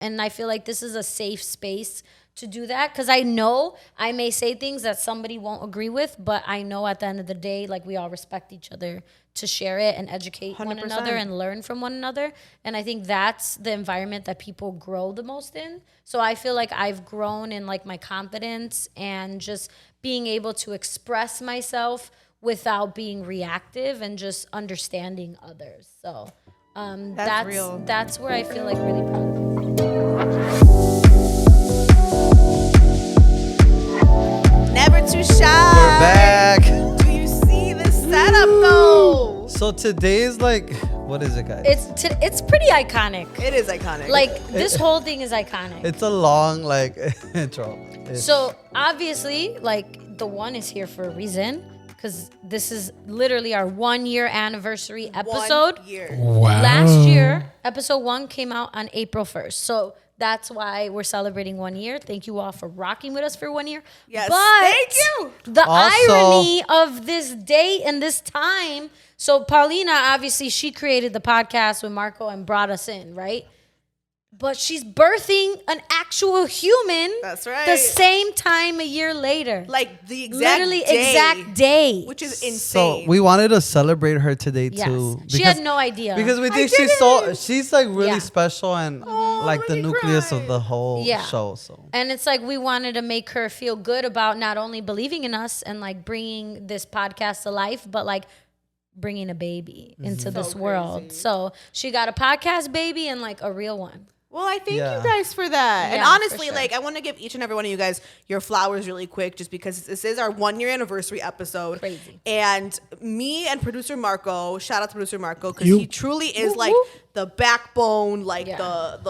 And I feel like this is a safe space to do that, because I know I may say things that somebody won't agree with, but I know at the end of the day, like, we all respect each other to share it and educate 100%. One another and learn from one another. And I think that's the environment that people grow the most in. So I feel like I've grown in like my confidence and just being able to express myself without being reactive and just understanding others. So that's where I feel like really proud of myself. Never too shy. We're back. Do you see the setup though? So today's like, what is it, guys? It's pretty iconic. It is iconic. Like, this whole thing is iconic. It's a long like intro. So obviously, like, the one is here for a reason, because this is literally our 1 year anniversary episode. 1 year. Wow. Last year, episode 1 came out on April 1st. So that's why we're celebrating 1 year. Thank you all for rocking with us for 1 year. Yes, but thank you. The Also, irony of this date and this time. So Paulina, obviously, she created the podcast with Marco and brought us in, right? But she's birthing an actual human. That's right. The same time a year later. Like the exact literally day, exact day. which is insane. So we wanted to celebrate her today Yes. too. She had no idea. Because we think she's like really special and like the nucleus of the whole show. So And it's like we wanted to make her feel good about not only believing in us and like bringing this podcast to life, but like bringing a baby into this world. So she got a podcast baby and like a real one. Well, I thank you guys for that. And Yeah, honestly, for sure. like, I want to give each and every one of you guys your flowers really quick, just because this is our 1 year anniversary episode. Crazy. And me and producer Marco, shout out to producer Marco, because he truly is like the backbone, like the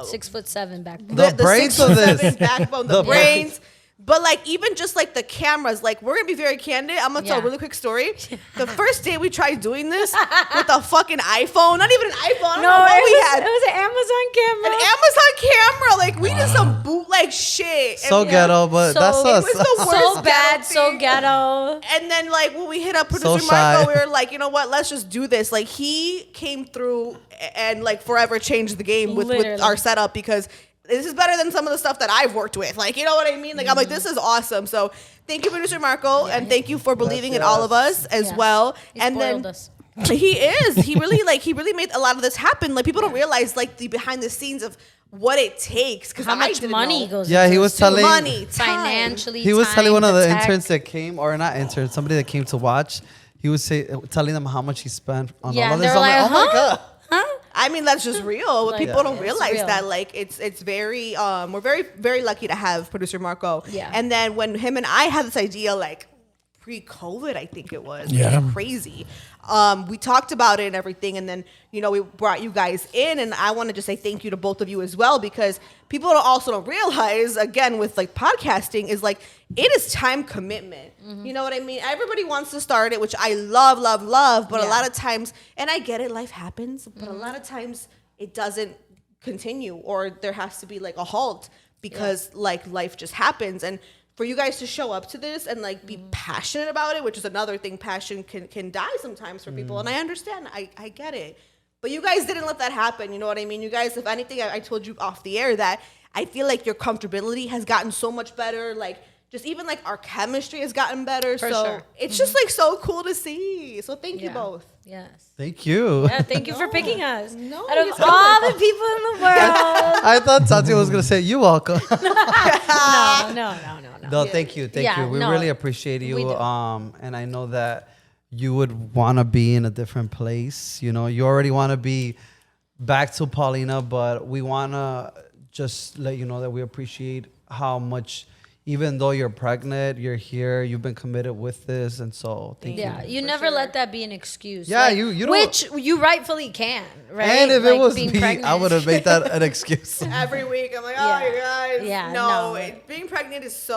6'7" back then. The brains of 6'7" this. backbone, the brains. But like, even just like the cameras, like, we're gonna be very candid. I'm gonna tell a really quick story. The first day we tried doing this with a fucking iPhone, not even an iPhone. I don't know what we had. It was an Amazon camera. An Amazon camera. Like, we did some bootleg shit. so And, ghetto, but So- that's it us. was the so worst bad, ghetto so thing. ghetto. And then, like, when we hit up So producer shy. Marco, we were like, you know what? Let's just do this. Like, he came through and, like, forever changed the game with Literally. our setup, because this is better than some of the stuff that I've worked with. Like, you know what I mean? Like, I'm like, this is awesome. So thank you, producer Marco, and thank you for believing in all of us as well. He and spoiled then us. he is. He really made a lot of this happen. Like, people don't realize, like, the behind the scenes of what it takes. Because How much money goes Yeah, into he this was too. telling money, time. financially. he was telling time, one of the tech. interns that came, or not interns, somebody that came to watch. He was telling them how much he spent on Yeah, all of they're this. I'm like, oh my god. I mean, that's just real. Like, People don't it's realize real. that, like, it's very we're very, very lucky to have producer Marco. Yeah. And then when him and I had this idea, like, pre-COVID, I think it was. Yeah. Crazy. We talked about it and everything, and then, you know, we brought you guys in, and I want to just say thank you to both of you as well, because people also don't realize, again, with like podcasting, is like, it is time commitment. You know what I mean? Everybody wants to start it, which I love, but a lot of times, and I get it, life happens, but a lot of times it doesn't continue, or there has to be like a halt, because like life just happens. And for you guys to show up to this and like be passionate about it, which is another thing, passion can die sometimes for people. And I understand, I get it. But you guys didn't let that happen, you know what I mean? You guys, if anything, I told you off the air that I feel like your comfortability has gotten so much better. Like, just even like our chemistry has gotten better. For so sure. it's just like so cool to see. So thank you both. Yes. Thank you. Yeah, thank you for picking us. No, Out of it's all the people in the world. I thought Tati was gonna say you welcome. No. No, thank you. Yeah, We no, really appreciate you. we do. And I know that you would want to be in a different place. You know, you already want to be back to Paulina, but we want to just let you know that we appreciate how much, even though you're pregnant, you're here, you've been committed with this. And so thank you. Yeah, you never let that be an excuse. Yeah, like, you don't- which you rightfully can, right? And if Like, it was being me, I pregnant. would have made that an excuse. Every week I'm like, Yeah. oh, you guys. Yeah, No, no. being pregnant is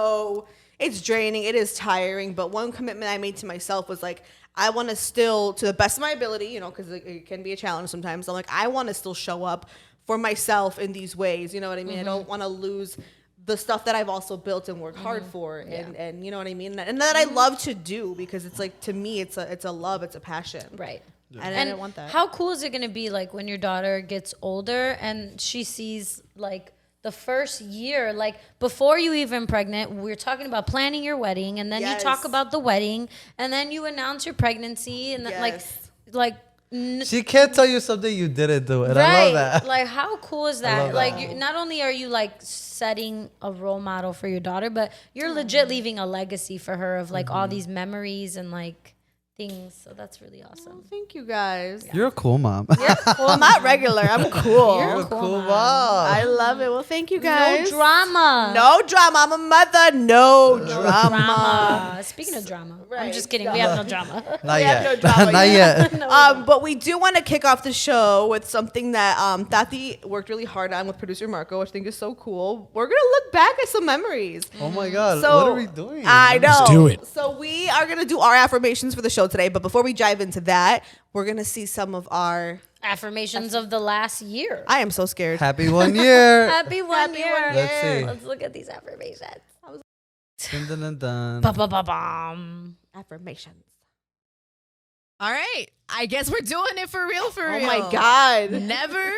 it's draining. It is tiring. But one commitment I made to myself was like, I want to still, to the best of my ability, you know, because it can be a challenge sometimes. I'm like, I want to still show up for myself in these ways. You know what I mean? I don't want to lose the stuff that I've also built and worked hard for, and you know what I mean, and that I love to do, because it's like, to me, it's a love, it's a passion. Right. And I And didn't want that. how cool is it going to be like when your daughter gets older and she sees like the first year, like before you even pregnant, we're talking about planning your wedding, and then you talk Yes. about the wedding, and then you announce your pregnancy, and then Yes. like She can't tell you something you didn't do, and I right, love that. like how cool is love that? Like that. not only are you like setting a role model for your daughter, but you're legit leaving a legacy for her of like all these memories and like things. So that's really awesome. Thank you guys. You're a cool mom. Well, I'm not regular. I'm cool. You're a cool cool mom. mom. I love it. Well, thank you No guys. drama. No drama. I'm a mother. No drama. Drama. Speaking of drama, I'm Right. just kidding. We have no drama. Not We have yet. no drama Not yet. yet. But we do want to kick off the show with something that Tati worked really hard on with producer Marco, which I think is so cool. We're gonna look back at some memories. Oh my God. So what are we doing? I know. Let's do it. So we are gonna do our affirmations for the show today. But before we dive into that, we're gonna see some of our. Affirmations of the last year. I am so scared. Happy 1 year. Happy one year. Let's see. Let's look at these affirmations. Dun, dun, dun, dun. Ba-ba-ba-bam. Affirmations. All right. I guess we're doing it for real, for Oh real. my God. Never.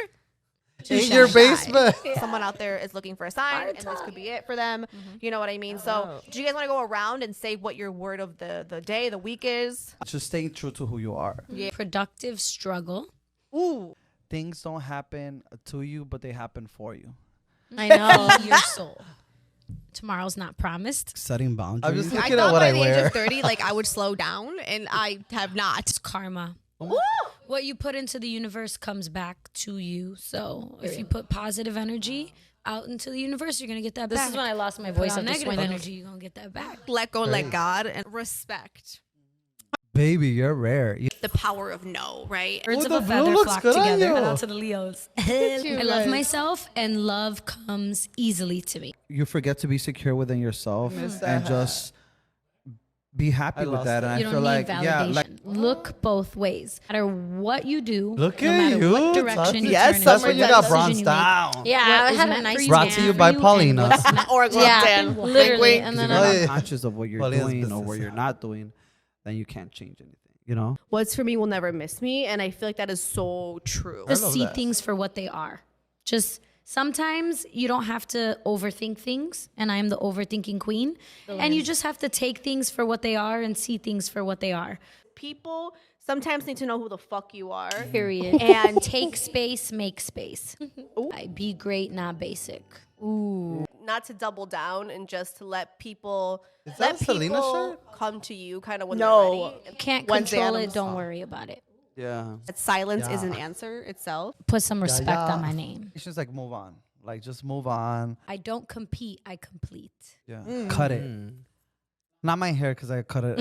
In your basement. Someone out there is looking for a sign, and this could be it for them. You know what I mean? So, do you guys want to go around and say what your word of the day, the week is? Just staying true to who you are. Productive struggle. Ooh, Things don't happen to you, but they happen for you. I know your soul. Tomorrow's not promised. Setting boundaries. I'm just I looking at thought what by I the age wear. of 30, like I would slow down, and I have not. It's karma. What you put into the universe comes back to you. So if you put positive energy out into the universe, you're gonna get that back. This is when I lost my voice. At negative energy, you're gonna get that back. Let go, Right. let God, and respect. Baby, you're rare. The power of no, right? Birds Oh, of the a blue feather looks flock good on together. you. Shout out to the Leos. I love myself, and love comes easily to me. You forget to be secure within yourself and just be happy with lost that. it. And You I don't feel need like, validation. yeah, like Look both ways. No matter what you do, Look no at matter you. what direction you Yes, turn in, That's Summer when you Time got decision bronzed you make. down. Yeah, What I is had a meant nice for you Brought tan to you for by and Paulina. what's not- Or yeah, Gluten. literally. And if then you're Oh, not yeah. conscious of what you're Paulina's doing or business. what you're not doing, then you can't change anything. You know? what's for me will never miss me, and I feel like that is so true. just love see that. things for what they are. Just sometimes you don't have to overthink things, and I am the overthinking queen. And you just have to take things for what they are and see things for what they are. People sometimes need to know who the fuck you are. Period. And take space, make space. Be great, not basic. Not to double down and just to let people Is that a Selena shirt? come to you kind of when No. they're ready. Can't Wednesday control Addams. it, don't worry about it. Yeah. That silence is an answer itself. Put some respect yeah. on my name. It's just like move on. Like just move on. I don't compete, I complete. Yeah. Cut it. Not my hair because I cut it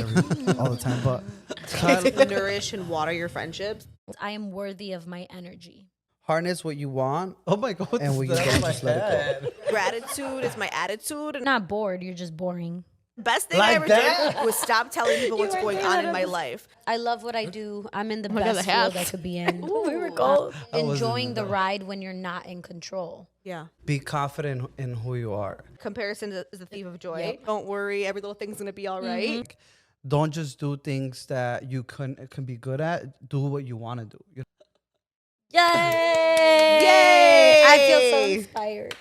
all the time, but Nourish and water your friendships. I am worthy of my energy. harness what you want. Oh my God. And when you don't, just let it go. Gratitude is my attitude. You're not bored, you're just boring. Best thing Like I ever that? did was stop telling people what's going on in my life. I love what I do. I'm in the God, best the field hat. I could be in. we were gold. Enjoying the ride when you're not in control. Yeah. Be confident in who you are. Comparison is the thief of joy. Don't worry, every little thing's gonna be all right. Don't just do things that you can be good at. Do what you want to do. You Yay! Yay! I feel so inspired.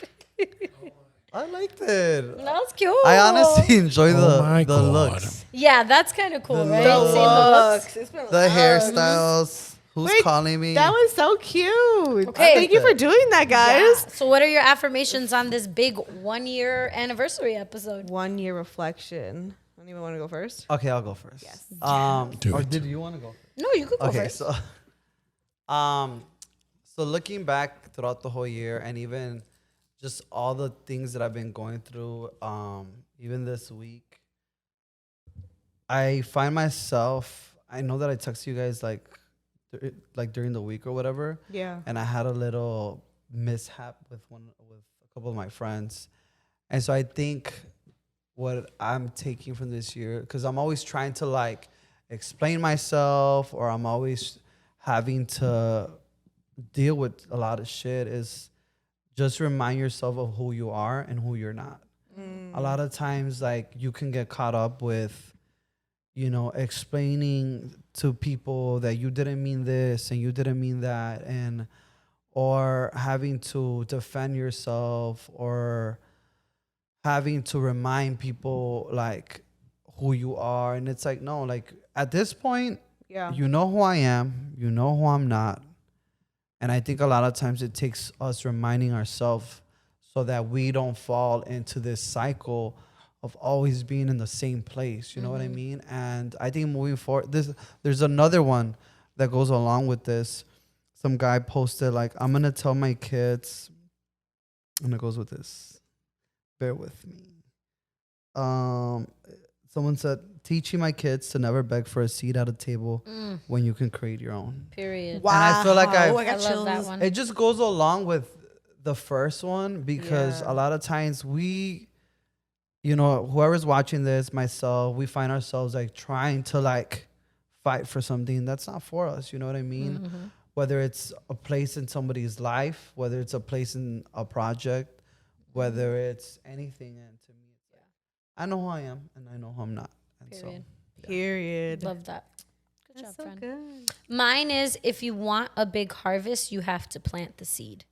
I liked it. That was cute. I honestly enjoy my the God. looks, Yeah, that's kind of cool, The right? looks. Seeing the looks. It's been the hairstyles. Who's Wait, calling me? That was so cute. Okay. Thank you for doing that, guys. So, what are your affirmations on this big 1 year anniversary episode? 1 year reflection. Anyone want to go first? Okay, I'll go first. Yes. Do Or it. did you want to go? No, you could go Okay, first. so so looking back throughout the whole year and even just all the things that I've been going through, even this week, I find myself. I know that I text you guys like during the week or whatever, Yeah. and I had a little mishap with a couple of my friends, and so I think what I'm taking from this year, because I'm always trying to like explain myself, or I'm always having to deal with a lot of shit, is just remind yourself of who you are and who you're not. A lot of times, like, you can get caught up with explaining to people that you didn't mean this and you didn't mean that, and or having to defend yourself, or having to remind people like who you are. And it's like, no, like at this point, Yeah. you know who I am, you know who I'm not. And I think a lot of times it takes us reminding ourselves so that we don't fall into this cycle of always being in the same place. You know what I mean? And I think moving forward, there's another one that goes along with this. Some guy posted like, I'm going to tell my kids, and it goes with this. Bear with me. Someone said, teaching my kids to never beg for a seat at a table when you can create your own. Period. Wow. And I feel like I I got love that chills. one. it just goes along with the first one, because a lot of times we, whoever's watching this, myself, we find ourselves like trying to like fight for something that's not for us. You know what I mean? Whether it's a place in somebody's life, whether it's a place in a project, whether it's anything. And to me, it's like, I know who I am and I know who I'm not. And Period. Period. Love that. Good job, So friend. good. Mine is, if you want a big harvest, you have to plant the seed.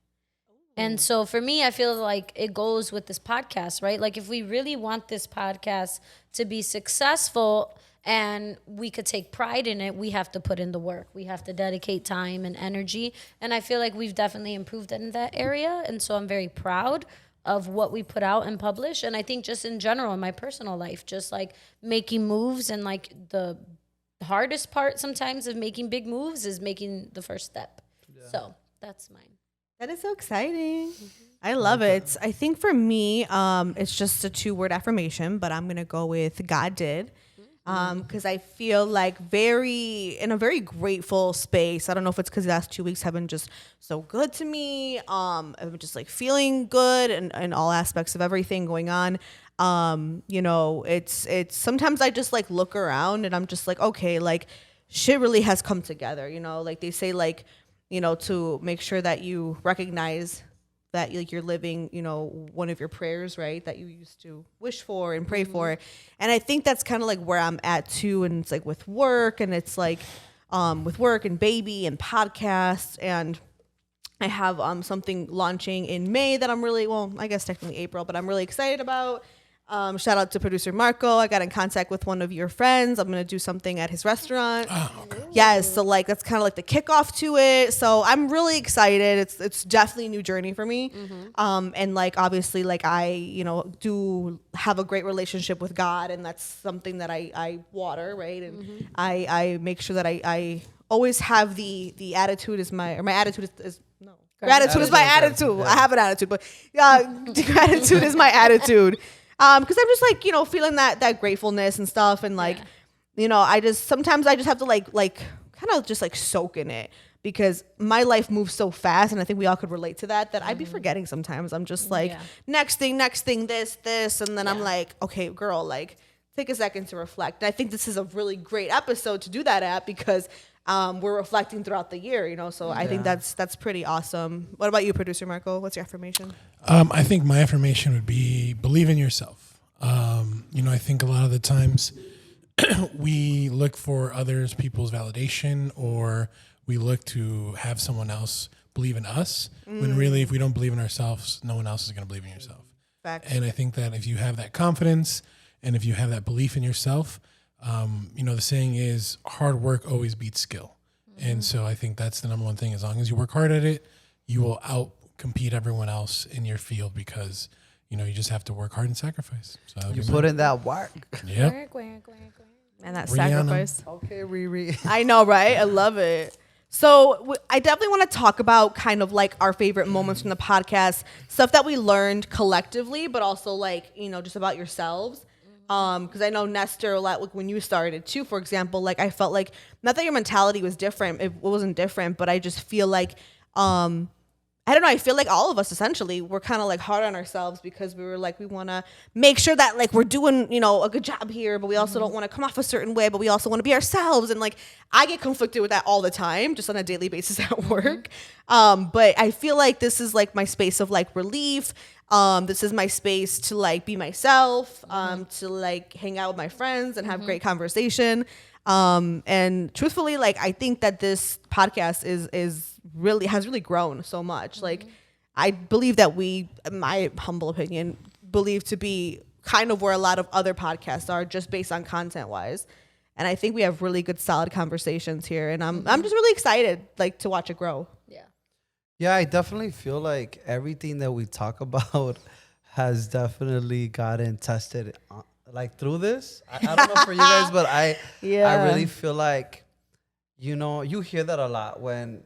And so for me, I feel like it goes with this podcast, right? Like if we really want this podcast to be successful and we could take pride in it, we have to put in the work. We have to dedicate time and energy. And I feel like we've definitely improved in that area. And so I'm very proud of what we put out and publish. And I think just in general, in my personal life, just like making moves, and like the hardest part sometimes of making big moves is making the first step. So that's mine. That is so exciting. I love it. I think for me, it's just a 2-word affirmation, but I'm gonna go with God did. Because I feel like in a very grateful space. I don't know if it's because the last 2 weeks have been just so good to me. I'm just like feeling good and all aspects of everything going on. It's sometimes I just like look around and I'm just like, okay, like shit really has come together. Like they say, like, to make sure that you recognize that like you're living, one of your prayers, right, that you used to wish for and pray for. And I think that's kind of like where I'm at too. And it's like with work, and it's like with work and baby and podcasts, and I have something launching in May that I'm really, well, I guess technically April, but I'm really excited about. Shout out to producer Marco. I got in contact with one of your friends. I'm going to do something at his restaurant. Oh, okay. Yes. So like, that's kind of like the kickoff to it. So I'm really excited. It's definitely a new journey for me. And like, obviously like I, do have a great relationship with God, and that's something that I water. Right. And I make sure that I always have the attitude is my attitude is no. Gratitude is my attitude. I have an attitude, but gratitude is my attitude. Because I'm just like, feeling that gratefulness and stuff. And like, sometimes I just have to like kind of just like soak in it, because my life moves so fast. And I think we all could relate to that I'd be forgetting sometimes. I'm just like, next thing, this. And then I'm like, okay, girl, like take a second to reflect. And I think this is a really great episode to do that at, because we're reflecting throughout the year, so I think that's pretty awesome. What about you, producer Marco? What's your affirmation? I think my affirmation would be believe in yourself. I think a lot of the times we look for people's validation, or we look to have someone else believe in us, when really if we don't believe in ourselves, no one else is going to believe in yourself. Facts. And I think that if you have that confidence and if you have that belief in yourself, the saying is hard work always beats skill. And so I think that's the number one thing. As long as you work hard at it, you will out-compete everyone else in your field, because, you just have to work hard and sacrifice. So You put in that work. Yep. And that Rihanna. sacrifice. Okay, Riri. I know, right? I love it. So I definitely want to talk about kind of like our favorite moments from the podcast, stuff that we learned collectively, but also like, just about yourselves. Because I know Nestor, like when you started too, for example, like I felt like, not that your mentality was different, it wasn't different, but I just feel like, I don't know, I feel like all of us essentially were kind of like hard on ourselves, because we were like, we want to make sure that like we're doing, a good job here, but we also don't want to come off a certain way, but we also want to be ourselves. And like, I get conflicted with that all the time, just on a daily basis at work. But I feel like this is like my space of like relief. This is my space to like be myself, to like hang out with my friends and have great conversation. And truthfully, like I think that this podcast has really grown so much. Like I believe that we, in my humble opinion, believe to be kind of where a lot of other podcasts are, just based on content wise. And I think we have really good, solid conversations here, and I'm just really excited, like, to watch it grow. Yeah. Yeah, I definitely feel like everything that we talk about has definitely gotten tested, like through this. I don't know for you guys, but I really feel like, you know, you hear that a lot when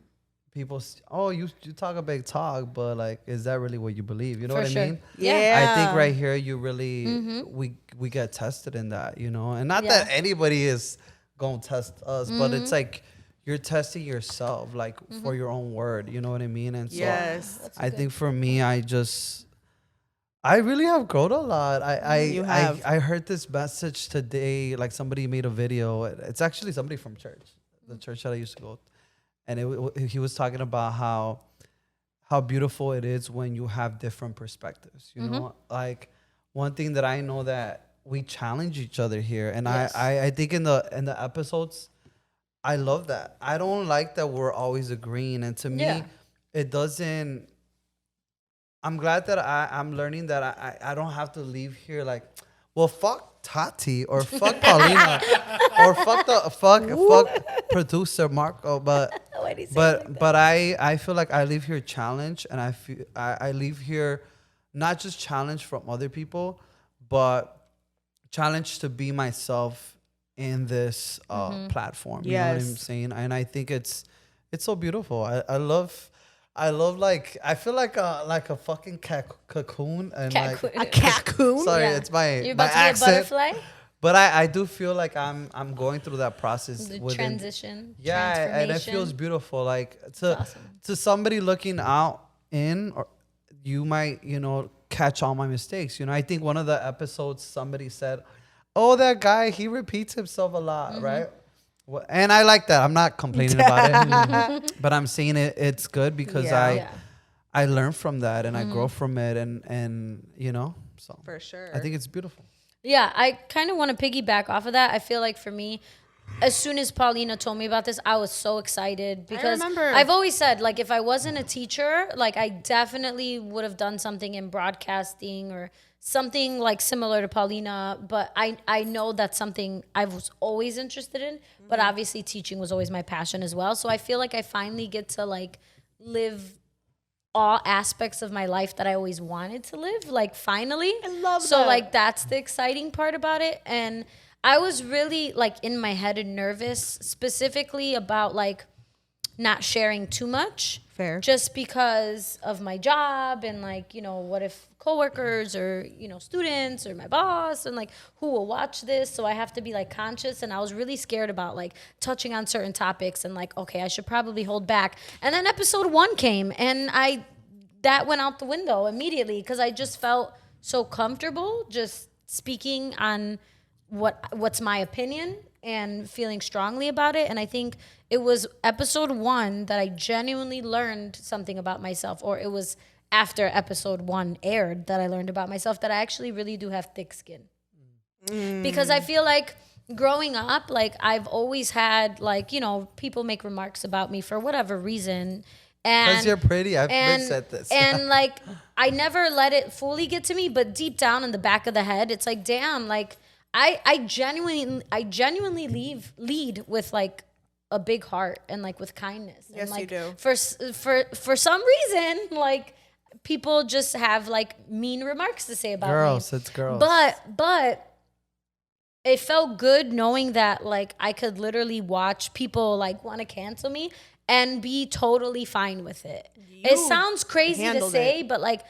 people, you talk a big talk, but like, is that really what you believe? You know what I mean? Yeah. I think right here, you really, we get tested in that, you know, and not that anybody is going to test us, but it's like, you're testing yourself, like for your own word, you know what I mean? And so I think for me, I really have grown a lot. I heard this message today, like somebody made a video. It's actually somebody from church, the church that I used to go to. And he was talking about how beautiful it is when you have different perspectives. You know, like one thing that I know that we challenge each other here, and I think in the episodes, I love that. I don't like that we're always agreeing, and to me, it doesn't. I'm glad that I'm learning that I don't have to leave here like, well, fuck Tati or fuck Paulina or fuck producer Marco, but I feel like I leave here challenged, and I leave here not just challenged from other people, but challenged to be myself in this platform. You know what I'm saying? And I think it's so beautiful. I love like, I feel like a fucking cocoon and like A cocoon. sorry, it's my You're my about to accent. be a butterfly? But I do feel like I'm going through that process. The within- transition. Yeah, and it feels beautiful. Like to somebody looking out in, or you might, you know, catch all my mistakes. You know, I think one of the episodes somebody said, "Oh, that guy, he repeats himself a lot, right?" Well, and I like that. I'm not complaining about it, but I'm saying it's good because I learn from that and I grow from it, and you know, so For sure. I think it's beautiful. Yeah, I kind of want to piggyback off of that. I feel like for me, as soon as Paulina told me about this, I was so excited because remember. I've always said, like, if I wasn't a teacher, like, I definitely would have done something in broadcasting or something like similar to Paulina. But I know that's something I was always interested in. But obviously, teaching was always my passion as well. So I feel like I finally get to like live all aspects of my life that I always wanted to live, like finally. I love that. So like that's the exciting part about it. And I was really like in my head and nervous specifically about like not sharing too much. Fair. Just because of my job and like, you know, what if coworkers or, you know, students or my boss and like who will watch this. So I have to be like conscious. And I was really scared about like touching on certain topics and like, okay, I should probably hold back. And then episode 1 came and that went out the window immediately because I just felt so comfortable just speaking on what's my opinion and feeling strongly about it. And I think it was episode 1 that I genuinely learned something about myself, or it was after episode 1 aired that I learned about myself that I actually really do have thick skin. Because I feel like growing up, like I've always had like, you know, people make remarks about me for whatever reason. Because you're pretty. I've said this. And like, I never let it fully get to me, but deep down in the back of the head, it's like, damn, like I genuinely lead with like a big heart and like with kindness. Yes, and like, you do. For some reason, like people just have like mean remarks to say about me. It's girls. But it felt good knowing that like I could literally watch people like want to cancel me and be totally fine with it. It sounds crazy to handled say, it. but like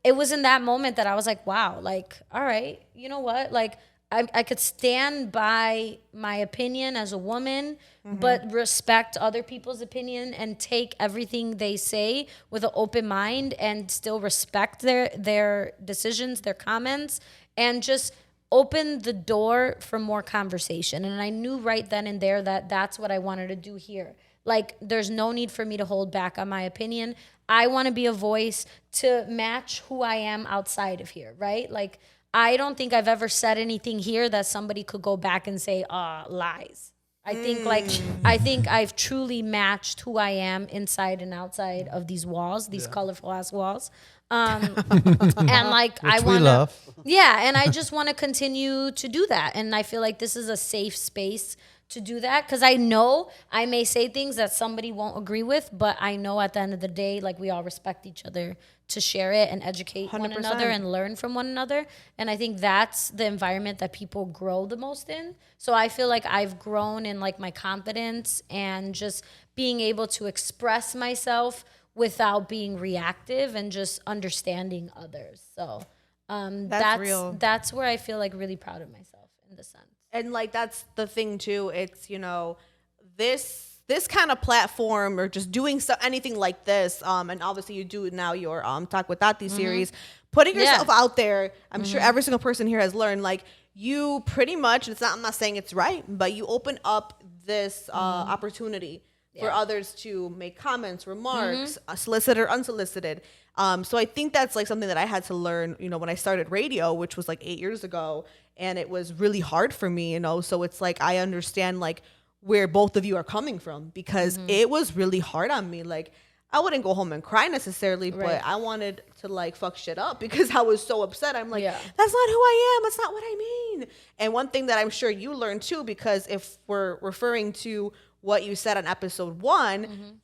it was in that moment that I was like, wow, like, all right, you know what? Like I could stand by my opinion as a woman, but respect other people's opinion and take everything they say with an open mind and still respect their decisions, their comments, and just open the door for more conversation. And I knew right then and there that that's what I wanted to do here. Like, there's no need for me to hold back on my opinion. I want to be a voice to match who I am outside of here, right? Like, I don't think I've ever said anything here that somebody could go back and say, lies. I think I've truly matched who I am inside and outside of these walls, these colorful ass walls. And like, I we want love. yeah, and I just want to continue to do that. And I feel like this is a safe space to do that, because I know I may say things that somebody won't agree with, but I know at the end of the day, like, we all respect each other to share it and educate one 100%. another and learn from one another. And I think that's the environment that people grow the most in. So I feel like I've grown in like my confidence and just being able to express myself without being reactive and just understanding others. So real. that's where I feel like really proud of myself in the sense. And like that's the thing too. It's, you know, this kind of platform or just doing anything like this, and obviously you do now your Talk with Tati series, putting yourself out there. I'm sure every single person here has learned, like, you pretty much, I'm not saying it's right, but you open up this opportunity for others to make comments, remarks, solicited or unsolicited. So I think that's like something that I had to learn, you know, when I started radio, which was like 8 years ago, and it was really hard for me, you know. So it's like I understand like where both of you are coming from, because it was really hard on me. Like, I wouldn't go home and cry necessarily, but I wanted to like fuck shit up because I was so upset. I'm like, that's not who I am. That's not what I mean. And one thing that I'm sure you learned too, because if we're referring to what you said on episode 1,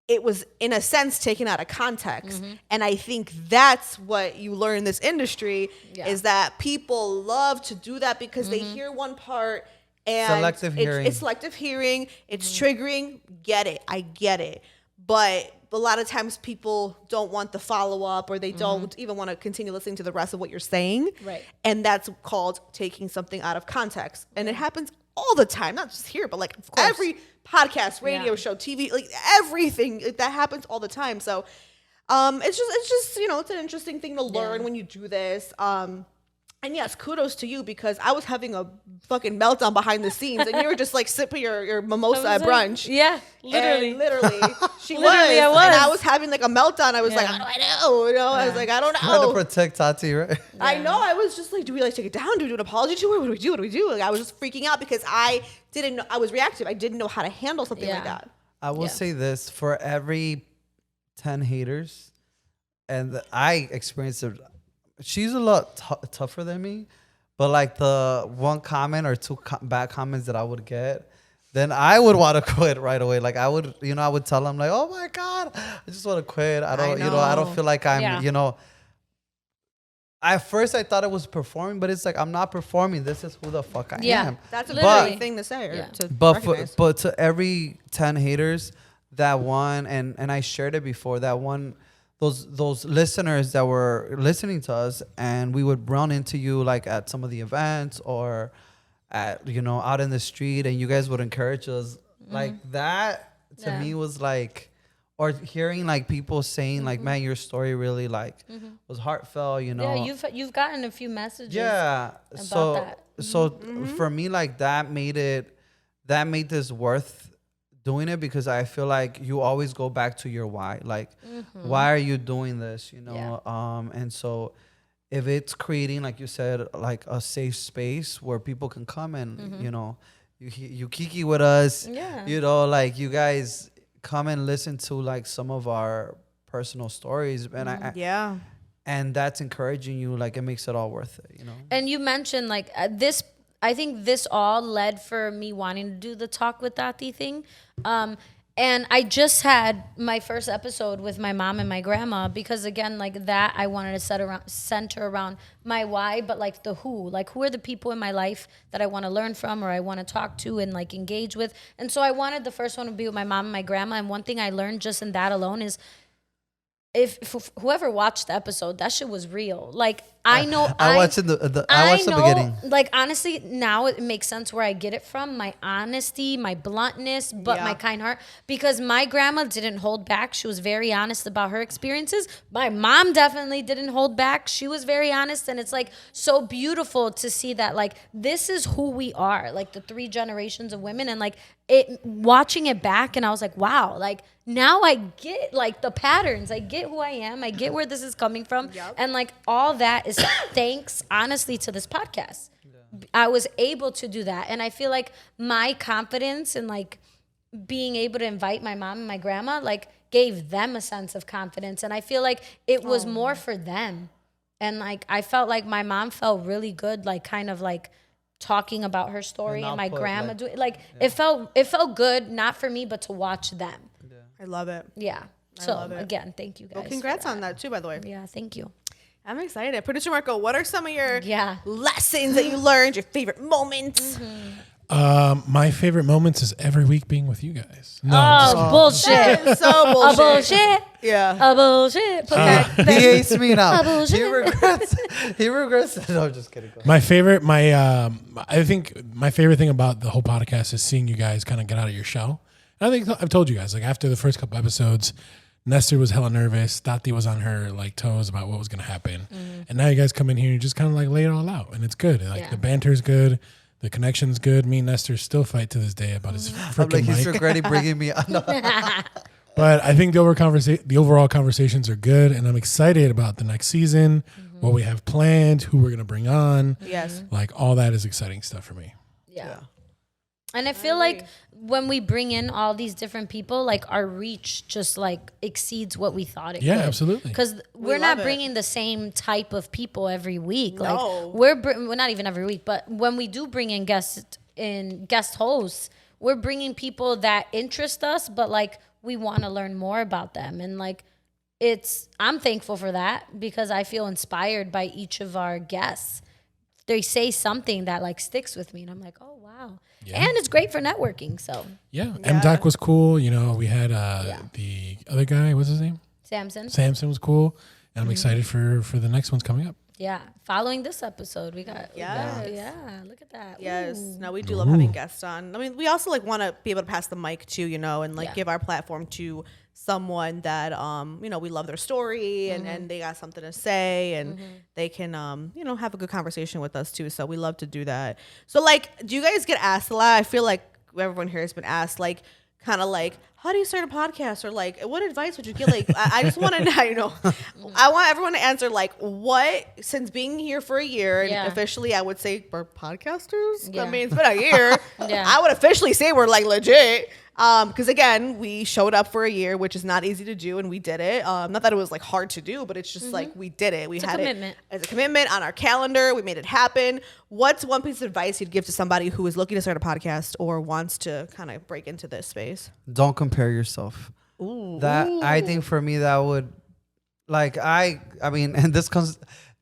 it was in a sense taken out of context. And I think that's what you learn in this industry is that people love to do that because they hear one part and Selective hearing. It's selective hearing. It's triggering. Get it. I get it. But a lot of times people don't want the follow-up, or they don't even want to continue listening to the rest of what you're saying. Right. And that's called taking something out of context. And it happens all the time, not just here, but like every podcast, radio show, TV, like everything that happens all the time. So it's just, you know, it's an interesting thing to learn when you do this. And yes, kudos to you, because I was having a fucking meltdown behind the scenes, and you were just like sipping your mimosa at brunch. Yeah, literally. And literally, she Literally, I was. and I was having like a meltdown. I was like, how do I know? You know, I was like, I don't know. Trying to protect Tati, right? I know. I was just like, do we like take it down? Do we do an apology to her? What do we do? What do we do? Like, I was just freaking out because I didn't know. I was reactive. I didn't know how to handle something like that. I will say this: for every 10 haters, and I experienced it. She's a lot tougher than me, but like the one comment or two bad comments that I would get, then I would want to quit right away. Like I would, you know, I would tell them like, oh my God, I just want to quit. I don't, you know, I don't feel like I'm, you know. At first I thought I was performing, but it's like, I'm not performing. This is who the fuck I am. That's a Literally. good thing to say. Or to But recognize. but to every 10 haters, that one, and I shared it before, that one, those listeners that were listening to us, and we would run into you like at some of the events or at, you know, out in the street, and you guys would encourage us. Like that to me was like, or hearing like people saying like, man, your story really like was heartfelt, you know. Yeah, you've gotten a few messages. Yeah. About So for me, like that made this worth doing it, because I feel like you always go back to your why. Like, why are you doing this? You know? And so if it's creating, like you said, like a safe space where people can come and, you know, you kiki with us, you know, like you guys come and listen to like some of our personal stories. And and that's encouraging you. Like it makes it all worth it, you know? And you mentioned like this, I think this all led for me wanting to do the Talk with Tati thing. And I just had my first episode with my mom and my grandma, because again, like that, I wanted to center around my why, but like the who, like who are the people in my life that I want to learn from, or I want to talk to and like engage with. And so I wanted the first one to be with my mom and my grandma. And one thing I learned just in that alone is, if whoever watched the episode, that shit was real. Like I know. I watched the beginning. Like, honestly, now it makes sense where I get it from. My honesty, my bluntness, but my kind heart. Because my grandma didn't hold back. She was very honest about her experiences. My mom definitely didn't hold back. She was very honest. And it's like so beautiful to see that, like, this is who we are, like the 3 generations of women. And like watching it back, and I was like, wow, like now I get like the patterns. I get who I am. I get where this is coming from. And like all that is thanks, honestly, to this podcast. I was able to do that. And I feel like my confidence and like being able to invite my mom and my grandma, like gave them a sense of confidence. And I feel like it was more for them. And like, I felt like my mom felt really good, like kind of like talking about her story and my grandma doing like it felt good, not for me, but to watch them. I love it. Yeah. So again, thank you guys. Well, congrats on that too, by the way. Yeah, thank you. I'm excited. Producer Marco, what are some of your Yeah. lessons that you learned, your favorite moments? My favorite moments is every week being with you guys. No, Oh, bullshit. So A bullshit. bullshit. Yeah. A bullshit. He hates me now. bullshit. He regrets. No, I'm just kidding. Go ahead. I think my favorite thing about the whole podcast is seeing you guys kind of get out of your shell. And I think I've told you guys, like after the first couple episodes, Nestor was hella nervous. Tati was on her like toes about what was going to happen. And now you guys come in here and just kind of like lay it all out. And it's good. Like the banter's good. The connection's good. Me and Nestor still fight to this day about his I'm freaking like, he's mic. regretting bringing me on. No. But I think the overall conversations are good, and I'm excited about the next season, what we have planned, who we're gonna bring on. Yes. Like all that is exciting stuff for me. Yeah. And I feel like when we bring in all these different people, like our reach just like exceeds what we thought it Yeah, could. absolutely. Because we're not love it. bringing the same type of people every week. No. Like we're not even every week, but when we do bring in guest hosts, we're bringing people that interest us, but like we want to learn more about them. And like I'm thankful for that because I feel inspired by each of our guests. They say something that like sticks with me, and I'm like, oh wow. Yeah. And it's great for networking. So Yeah, M-Doc was cool. You know, we had the other guy, what's his name? Samson. Samson was cool. And I'm excited for the next ones coming up. Yeah. Following this episode, we got Yes. yeah. Look at that. Yes. Ooh. No, we do love having guests on. I mean, we also like want to be able to pass the mic too, you know, and like give our platform to someone that you know, we love their story and they got something to say and they can you know, have a good conversation with us too. So we love to do that. So like, do you guys get asked a lot? I feel like everyone here has been asked like kind of like, how do you start a podcast? Or like, what advice would you give? Like, I just want to know, you know, I want everyone to answer like what, since being here for a year and officially I would say we're podcasters. Yeah. I mean, it's been a year. Yeah. I would officially say we're like legit. Because again, we showed up for a year, which is not easy to do, and we did it. Not that it was like hard to do, but it's just like we did it. We had commitment. it as a commitment on our calendar. We made it happen. What's one piece of advice you'd give to somebody who is looking to start a podcast or wants to kind of break into this space? Don't compare yourself. I think for me that would, like, I mean, and this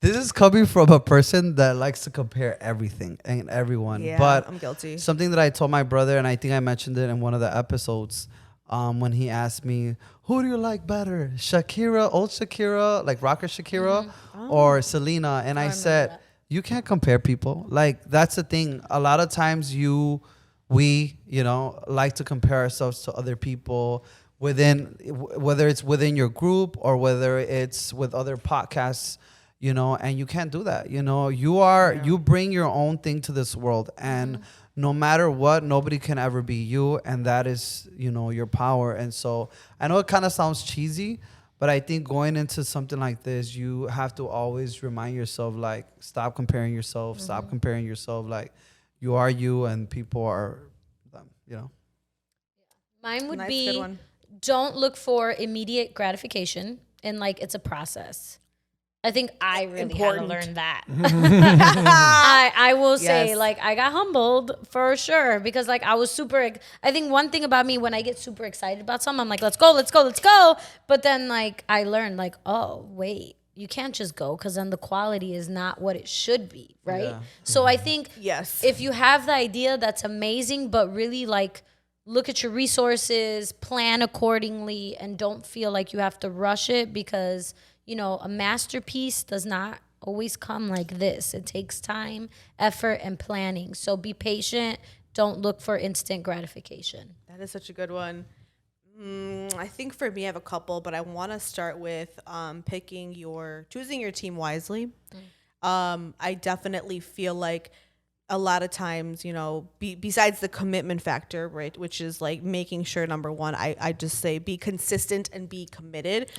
is coming from a person that likes to compare everything and everyone. Yeah, but I'm guilty. Something that I told my brother, and I think I mentioned it in one of the episodes, when he asked me, who do you like better, old Shakira, like rocker Shakira, or Selena? And I said, you can't compare people. Like, that's the thing. A lot of times we, you know, like to compare ourselves to other people whether it's within your group or whether it's with other podcasts, you know, and you can't do that. You know, you bring your own thing to this world, and no matter what, nobody can ever be you, and that is, you know, your power. And so I know it kind of sounds cheesy, but I think going into something like this, you have to always remind yourself, like, stop comparing yourself, stop comparing yourself. Like, you are you, and people are them, you know. Mine would Nice, be good one. don't look for immediate gratification, and like it's a process. I think I really had to learn that. I will say, Yes. like, I got humbled for sure because, like, I was I think one thing about me, when I get super excited about something, I'm like, let's go, let's go, let's go. But then, like, I learned, like, oh, wait, you can't just go because then the quality is not what it should be, right? Yeah. So I think Yes. if you have the idea, that's amazing, but really, like, look at your resources, plan accordingly, and don't feel like you have to rush it because, you know, a masterpiece does not always come like this. It takes time, effort, and planning. So be patient. Don't look for instant gratification. That is such a good one. I think for me, I have a couple, but I want to start with choosing your team wisely. I definitely feel like a lot of times, besides the commitment factor, right, which is like making sure, number one, I just say be consistent and be committed.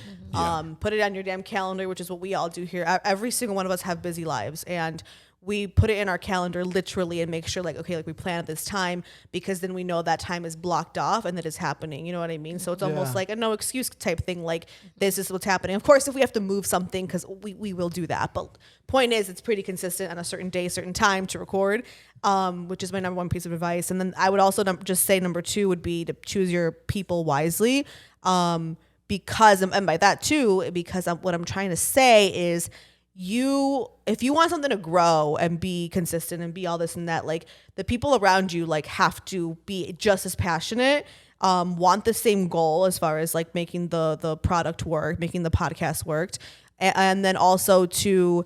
Put it on your damn calendar, which is what we all do here. Every single one of us have busy lives, and we put it in our calendar literally and make sure we plan at this time, because then we know that time is blocked off and that it's happening. You know what I mean? So it's almost like a no excuse type thing. Like, this is what's happening. Of course, if we have to move something, because we will do that. But point is, it's pretty consistent on a certain day, certain time to record, which is my number one piece of advice. And then I would also just say number two would be to choose your people wisely. Because, and by that too, because what I'm trying to say is, if you want something to grow and be consistent and be all this and that, like, the people around you have to be just as passionate, want the same goal as far as like making the product work, making the podcast work, and then also to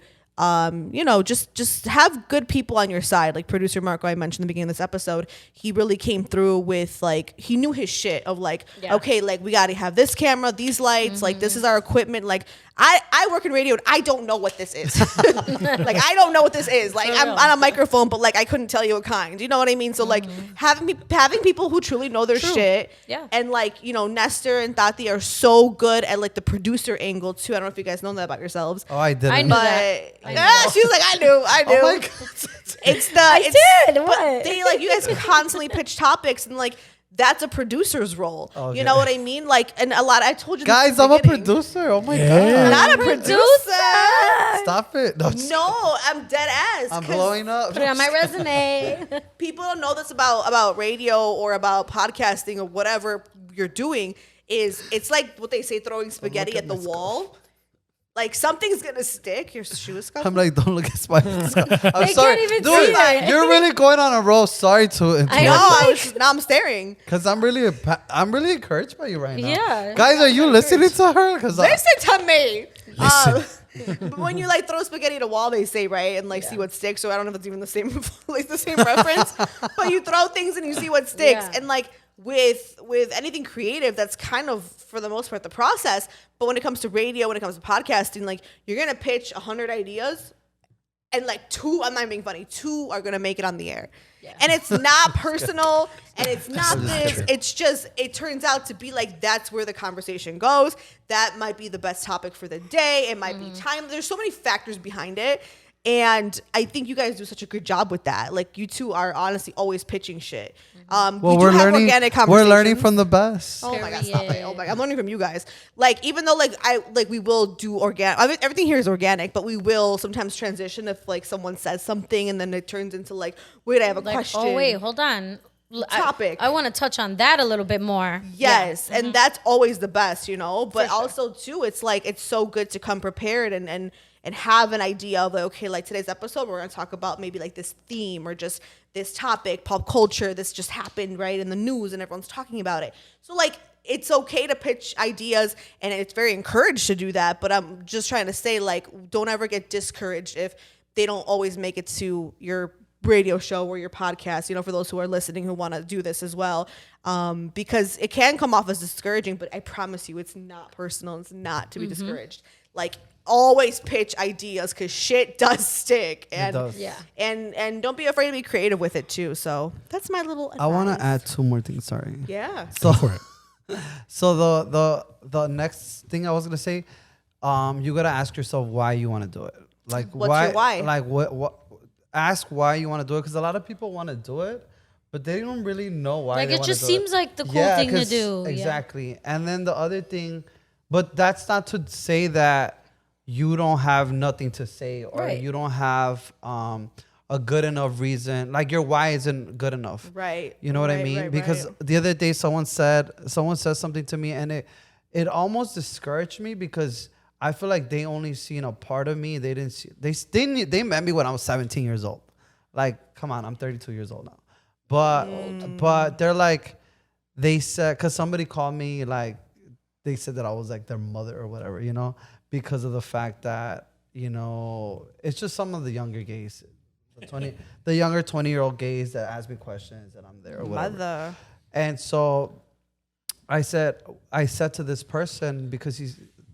just have good people on your side. Like producer Marco, I mentioned in the beginning of this episode, he really came through with he knew his shit of okay, we got to have this camera, these lights, this is our equipment. Like I work in radio and I don't know what this is. I don't know what this is. I'm on a microphone, but I couldn't tell you what kind. You know what I mean? So having people who truly know their shit. Yeah. And Nestor and Tati are so good at the producer angle too. I don't know if you guys know that about yourselves. Oh, I didn't. I knew that. She was like, I knew. Oh my God. But they you guys constantly pitch topics, and that's a producer's role. Okay. You know what I mean? And a lot, I told you this Guys, in the I'm a beginning. producer. Oh my Yeah. God. Not a producer. Stop it. No, I'm dead ass. I'm 'cause blowing up. Put it on my resume. People don't know this about radio or about podcasting or whatever you're doing. It's like what they say, throwing spaghetti at the wall. Something's gonna stick. Your shoe is I'm like, don't look at my I'm They sorry. can't even Dude, see it. you're really going on a roll. Sorry to I No, interrupt. now I'm staring. Because I'm really encouraged by you right now. Yeah. Guys, are you listening to her? Because Listen to me. But when you throw spaghetti at a wall, they say, right, and see what sticks. So I don't know if it's even the same the same reference. But you throw things and you see what sticks. Yeah. And with anything creative, that's kind of for the most part the process. But when it comes to radio, when it comes to podcasting, you're gonna pitch 100 ideas, and two, I'm not being funny, 2 are gonna make it on the air. Yeah. And it's not personal, and it's not this. It's just, it turns out to be that's where the conversation goes. That might be the best topic for the day. It might be time. There's so many factors behind it. And I think you guys do such a good job with that. You two are honestly always pitching shit. well, we do have organic we're conversations. learning from the best. Oh my God, stop it. Oh my God, I'm learning from you guys. Even though we will do organic, everything here is organic, but we will sometimes transition if someone says something and then it turns into wait, I have a question. Oh, wait, hold on. Topic. I want to touch on that a little bit more. Yes, and that's always the best, But also too, it's it's so good to come prepared and have an idea of okay, today's episode, we're gonna talk about maybe this theme or just this topic, pop culture. This just happened right in the news, and everyone's talking about it. So it's okay to pitch ideas, and it's very encouraged to do that. But I'm just trying to say don't ever get discouraged if they don't always make it to your radio show or your podcast, for those who are listening who want to do this as well, because it can come off as discouraging, but I promise you it's not personal. It's not to be discouraged. Always pitch ideas, because shit does stick, and does. Yeah. and don't be afraid to be creative with it too. So that's my little advice. I want to add 2 more things. Sorry. Yeah. So, For it. so the next thing I was gonna say, you gotta ask yourself why you want to do it. What's your why? What? Ask why you want to do it, because a lot of people want to do it, but they don't really know why. They it wanna just do seems like the cool thing to do. Exactly. And then the other thing, but that's not to say that you don't have nothing to say, or Right. you don't have a good enough reason. Your why isn't good enough. Right. You know what I Right, mean? right, Because right. the other day someone said something to me, and it almost discouraged me, because I feel like they only seen a part of me. They didn't see, they met me when I was 17 years old. Come on, I'm 32 years old now. But they're they said, because somebody called me, they said that I was their mother or whatever, because of the fact that it's just some of the younger gays, the younger 20-year-old gays that ask me questions, and I'm there or whatever. Mother. And so I said to this person, because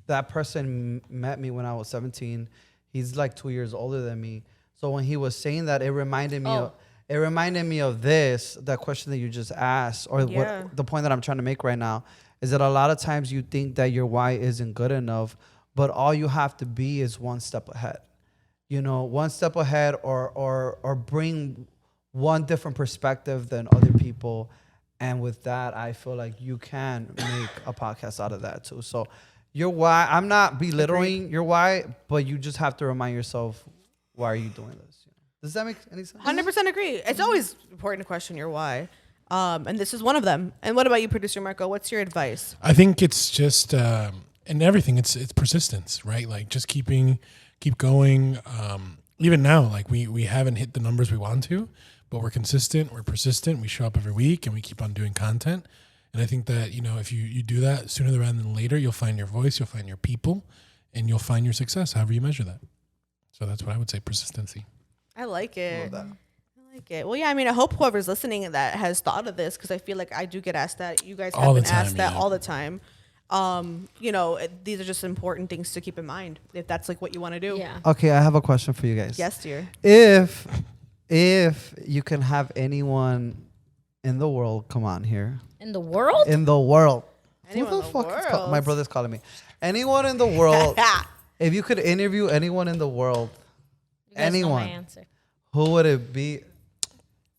that person met me when I was 17. He's like 2 years older than me. So when he was saying that, it reminded me of that question that you just asked, or what the point that I'm trying to make right now is that a lot of times you think that your why isn't good enough, but all you have to be is one step ahead. One step ahead, or bring one different perspective than other people. And with that, I feel like you can make a podcast out of that too. So your why, I'm not belittling your why, but you just have to remind yourself, why are you doing this? Does that make any sense? 100% agree. It's always important to question your why. And this is one of them. And what about you, producer Marco? What's your advice? I think it's just in everything. It's persistence, right? Like just keep going. Even now, like we haven't hit the numbers we want to, but we're consistent. We're persistent. We show up every week and we keep on doing content. And I think that if you do that sooner rather than later, you'll find your voice, you'll find your people, and you'll find your success. However you measure that. So that's what I would say. Persistency. I like it. I like it. Well, yeah, I mean, I hope whoever's listening that has thought of this, because I feel like I do get asked that. You guys have been asked that all the time. These are just important things to keep in mind if that's like what you want to do. Yeah. Okay, I have a question for you guys. Yes, dear. If you can have anyone in the world, come on here. In the world? In the world. Anyone Who in the the fuck is world? my brother's calling me. Anyone in the world. If you could interview anyone in the world, You guys know my anyone, answer. who would it be?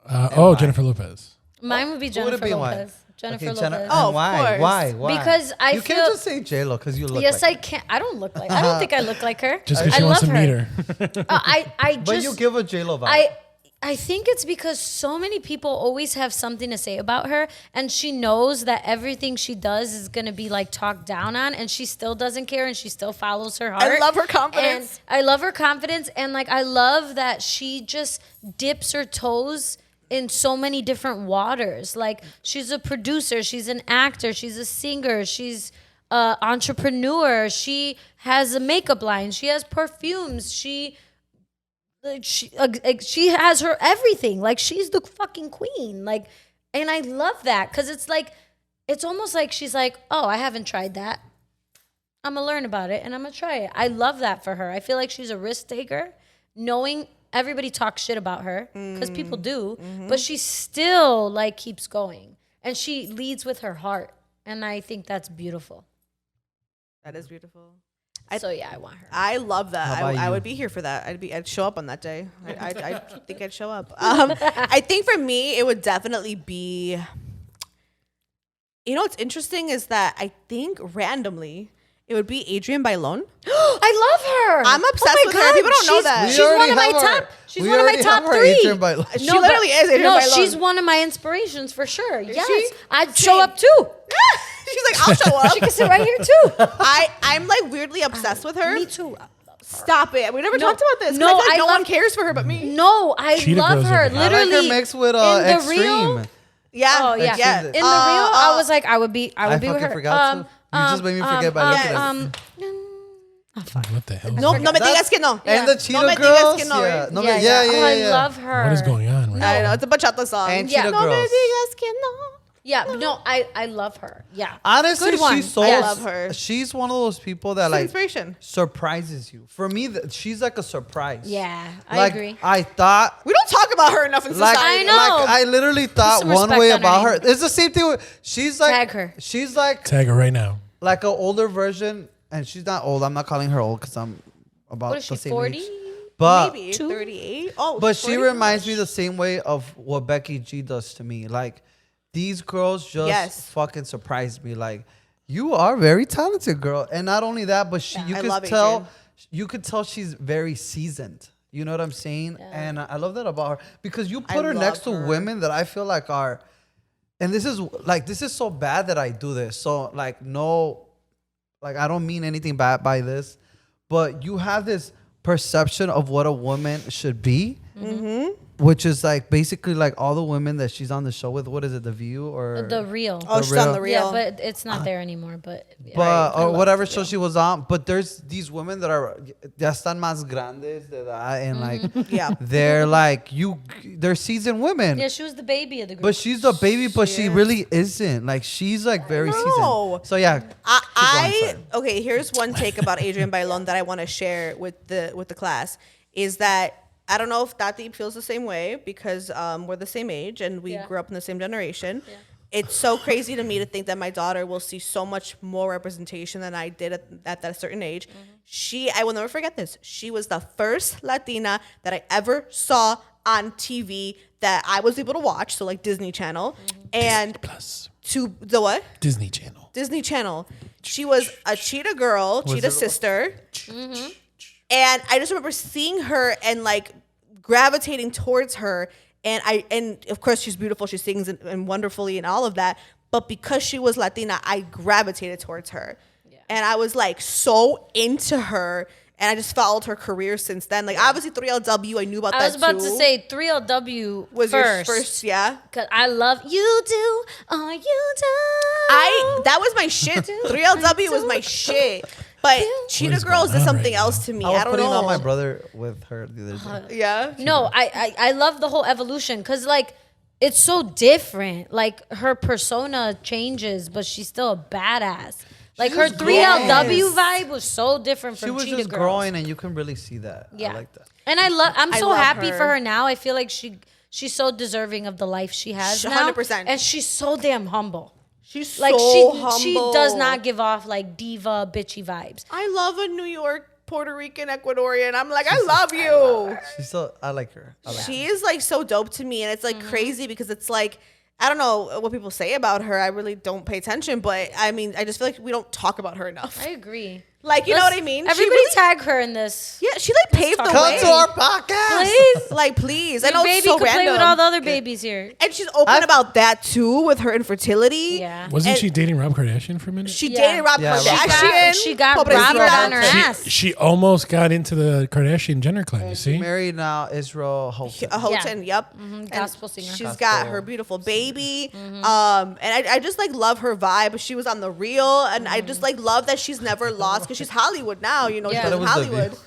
Jennifer Lopez. Mine would be Who would it Jennifer be and why? Lopez. Jennifer Okay, Lopez. Oh, of why? course. Why? Because I you feel- can't just say J-Lo because you look Yes, like I can. I don't look like. I don't think I look like her. Just because I she wants love to meet her. I But just. you give a J-Lo vibe. I think it's because so many people always have something to say about her, and she knows that everything she does is gonna be like talked down on, and she still doesn't care, and she still follows her heart. I love her confidence. And I love her confidence, and like I love that she just dips her toes in so many different waters. Like she's a producer, she's an actor, she's a singer, she's an entrepreneur. She has a makeup line, she has perfumes, she has her everything. Like she's the fucking queen. Like, and I love that because it's like, it's almost like she's like, oh, I haven't tried that. I'm gonna learn about it and I'm gonna try it. I love that for her. I feel like she's a risk taker, knowing everybody talks shit about her because people do, but she still like keeps going and she leads with her heart, and I think that's beautiful. That is beautiful. So yeah, I want her. I love that. How about I you? would be here for that. I'd show up on that day. I think I'd show up. I think for me, it would definitely be. What's interesting is that I think randomly it would be Adrienne Bailon. I love her. I'm obsessed Oh my with her. People don't know She's- that. She's one of my top. She's one of my top three. She literally is Adrienne No, Bailon. she's one of my inspirations for sure. Yes, she? I'd show up too. She's like, I'll show up. She can sit right here too. I'm like weirdly obsessed with her. Me too. Stop it. We never No, talked about this. 'cause no, I feel like I no love- one cares for her but me. No, I Cheetah love Girls her. over here. I like Literally, her mixed with in the Extreme. real, Yeah. oh yeah, Extreme. in the real, I was like, I would be I with fucking her. forgot to. You just made me forget by looking at it. What the hell? No, no me digas que no. And the No Cheetah me digas Girls. que no, Yeah. right? No, yeah, yeah, Oh, yeah, yeah. I love her. What is going on right I know. It's a bachata song. And Yeah. Cheetah No me Girls. digas que no. Yeah, but no, I love her. Yeah, Honestly, Good one. she's so. I love her. She's one of those people that She's an like inspiration. surprises you. For me, she's like a surprise. yeah, I Like, agree. I thought. We don't talk about her enough in Like, society. I know. like I literally thought some one respect way on her about her. name. It's the same thing with she's like Tag her. She's like Tag her right now. an older version, and she's not old. I'm not calling her old because I'm about What is she? the same 40? age. But Maybe Two? 38. Oh, but she 40? reminds me the same way of what Becky G does to me. Like these girls just Yes. fucking surprised me. Like you are very talented, girl. And not only that, but you I could love tell Adrienne. you could tell she's very seasoned. You know what I'm saying? And I love that about her because you put her love next to her. women that I feel like are, and this is so bad that I do this. So like no, like I don't mean anything bad by this, but you have this perception of what a woman should be. which is like basically like all the women that she's on the show with. What is it, The View or The Real. Oh, she's on the Yeah, real. but it's not there anymore. But yeah. but I or love whatever The show Real. she was on. But there's these women that are ya están más grandes de edad, and like Yeah. they're like they're seasoned women. Yeah, she was the baby of the group. But she's the baby, but she really isn't. Like she's like very No. seasoned. So yeah, Okay, here's one take about Adrian Bailon that I want to share with the class is that I don't know if Tati feels the same way because we're the same age and we Yeah. grew up in the same generation. Yeah. It's so crazy to me to think that my daughter will see so much more representation than I did at that certain age. I will never forget this. She was the first Latina that I ever saw on TV that I was able to watch, so like Disney Channel, and Plus to the what? Disney Channel. Disney Channel. She was a cheetah girl, cheetah it- sister. And I just remember seeing her and like gravitating towards her. And of course she's beautiful, she sings and wonderfully and all of that. But because she was Latina, I gravitated towards her. Yeah. And I was like so into her. And I just followed her career since then. Like obviously 3LW, I knew about that I was about too. to say 3LW was first. your first, yeah. Cause I love you do, all you do. That was my shit. 3LW was my shit. But Cheetah is Girls going is on something right else now? to me. I was I don't putting know. on my brother with her the other day. Yeah. No, I love the whole evolution because like it's so different. Like her persona changes, but she's still a badass. Like her was 3LW vibe was so different from She was Cheetah just Girls. growing, and you can really see that. Yeah, I like that. And I'm I so love happy her. for her now. I feel like she's so deserving of the life she has now. 100%. And she's so damn humble. She's Like so she humble. does not give off like diva bitchy vibes. I love a New York, Puerto Rican, Ecuadorian. I'm like, I love you. She's so. I like her. I like her. She is like so dope to me, and it's like crazy because it's like I don't know what people say about her. I really don't pay attention, but I mean, I just feel like we don't talk about her enough. I agree. Like, you know what I mean? She Everybody really- tag her in this. Yeah, she like paved the talk Come way. to our podcast. Please. Like, please. I Your know baby it's so could random. play with all the other babies here. And she's open about that too with her infertility. Yeah. Wasn't And she dating Rob Kardashian for a minute? She Yeah. dated Rob Yeah, Rob Kardashian. She got Pobrecita. Robert on her she, ass. she almost got into the Kardashian Jenner clan. You see? Married now, Israel Houghton. Houghton, yep. Mm-hmm. Gospel singer. She's Gospel. got her beautiful baby. And I just like love her vibe. She was on The Real, and I just like love that she's never lost because she's Hollywood now. You know, Yeah. she's That in was The Hollywood. View.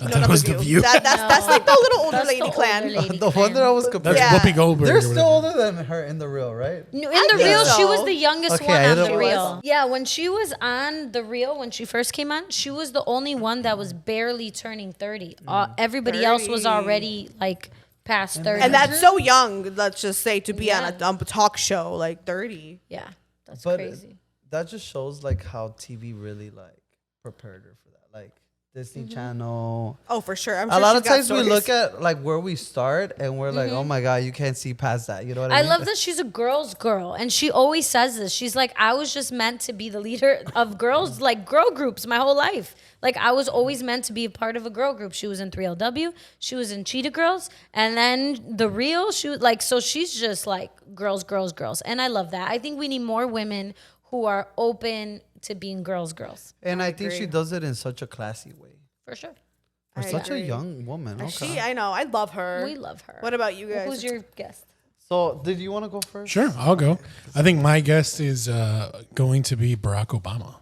I thought it was the view. That's like the little older That's the lady older clan. lady The one that I was comparing. That's Yeah. Whoopi Goldberg. They're or still whatever. older than her in the real, right? In the think Real, she so. was the youngest Okay, one I on know the she Real. was. Yeah, when she was on the Real, when she first came on, she was the only one that was barely turning 30. Everybody else was 30. already like past 30. And that's so young, let's just say, to be on Yeah. a talk show, like 30. yeah, that's But crazy. that just shows like how TV really like prepared her for that. Like Disney Channel. Oh, for sure. I'm A sure lot she's of got times we stories. look at like where we start and we're like, oh my god, you can't see past that. You know what I I mean? love that she's a girl's girl, and she always says this. She's like, I was just meant to be the leader of girls, like girl groups, my whole life. Like I was always meant to be a part of a girl group. She was in 3LW, she was in Cheetah Girls, and then the Real. She was like, so she's just like girls, girls, girls, and I love that. I think we need more women who are open to being girls, girls, And I think she agree. does it in such a classy way. for sure. For I such a agree. young woman. Okay. I know. I love her. We love her. What about you guys? Who's your guest? So did you want to go first? Sure, I'll go. I think my guest is going to be Barack Obama.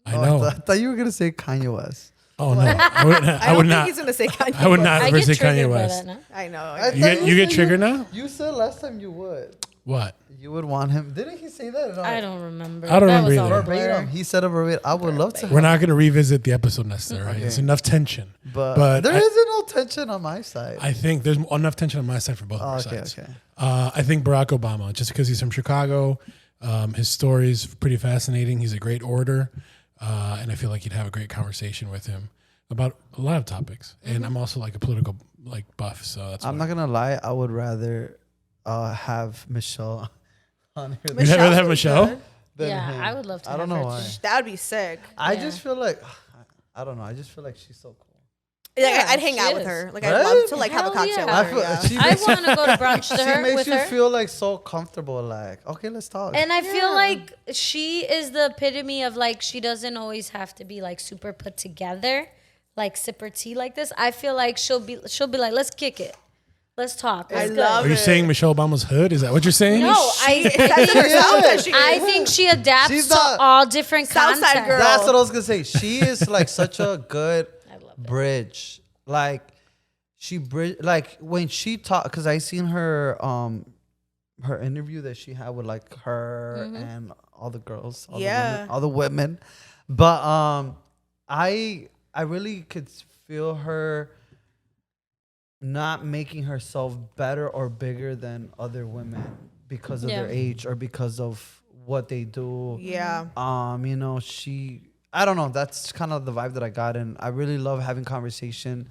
I Oh, know. I thought you were gonna say Kanye West. Oh no, I would, I I don't would think not. he's gonna say Kanye. I would not I ever get say triggered Kanye by West. that now. I know. I You thought get said triggered now? You said last time you would. What? You would want him. Didn't he say that? I don't remember. I don't That remember was all either. a blur. Verbatim. He said a verbatim. I would love to. We're not going to revisit the episode necessarily. Right? There's enough tension. But there isn't no tension on my side. I think there's enough tension on my side for both of our okay, sides. okay. I think Barack Obama, just because he's from Chicago, his story is pretty fascinating. He's a great orator, and I feel like you'd have a great conversation with him about a lot of topics. And I'm also like a political like buff, so that's. I'm why. not gonna lie. I would rather have Michelle on here. You'd rather have was Michelle? good. than Yeah, him. I would love to. I have don't know her why. too. That would be sick. I Yeah. just feel like I don't know. I just feel like she's so cool. Like, Yeah, I'd hang she out with is. her. Like Right? I'd love to like have a Hell cocktail yeah. with her. Yeah. she I makes, want to go to brunch to she her makes with you her. feel like so comfortable. Like okay, let's talk. And I feel like she is the epitome of like she doesn't always have to be like super put together, like sip her tea like this. I feel like she'll be like, let's kick it. Let's talk. I It's good. love Are you it. saying Michelle Obama's hood? Is that what you're saying? No, I think she adapts She's to not- all different Southside content. girl. That's what I was gonna say. She is like such a good bridge. Like she bridge. Like when she talk, because I seen her her interview that she had with like her and all the girls, all the women. But I really could feel her not making herself better or bigger than other women because of their Yeah. age or because of what they do. Yeah. You know, I don't know, that's kind of the vibe that I got, and I really love having conversation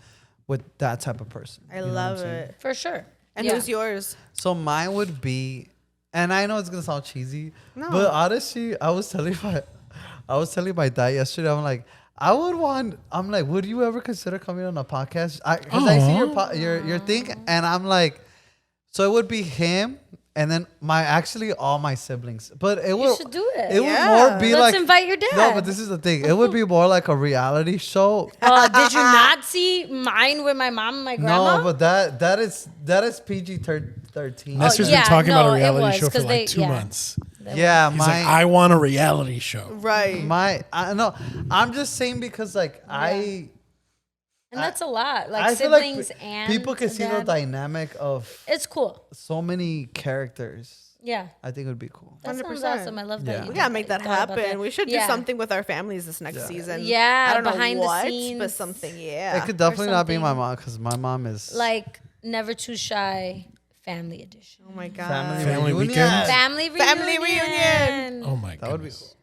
with that type of person. I You know what love I'm saying? it. For sure. And Yeah. who's yours? So mine would be, and I know it's gonna sound cheesy, but honestly, I was telling my dad yesterday, I'm like, would you ever consider coming on a podcast? Because I see your thing, and I'm like, so it would be him, and then all my siblings. But it would should do it. It would more be Let's like invite your dad. No, but this is the thing. It would be more like a reality show. Did you not see mine with my mom and my grandma? No, but that is PG-13. Nestor's yeah, been talking about no, a it reality was, show for 'cause like they- 2 yeah. months. Yeah, He's like, I want a reality show. Right. I know. I'm just saying because like And that's a lot. Like I feel like siblings and people can a see the dad. dynamic of It's cool. so many characters. Yeah. I think it would be cool. That sounds 100%. awesome. I love that. Yeah. you We did gotta make that thought about happen. that. We should do Yeah. something with our families this next season. Yeah, I don't behind know the what, scenes. but something. Yeah. It could definitely not be my something. mom because my mom is Like Never Too Shy Family Edition. Oh my god. Family reunion. weekend? Family reunion. Family reunion. Oh my That would be goodness.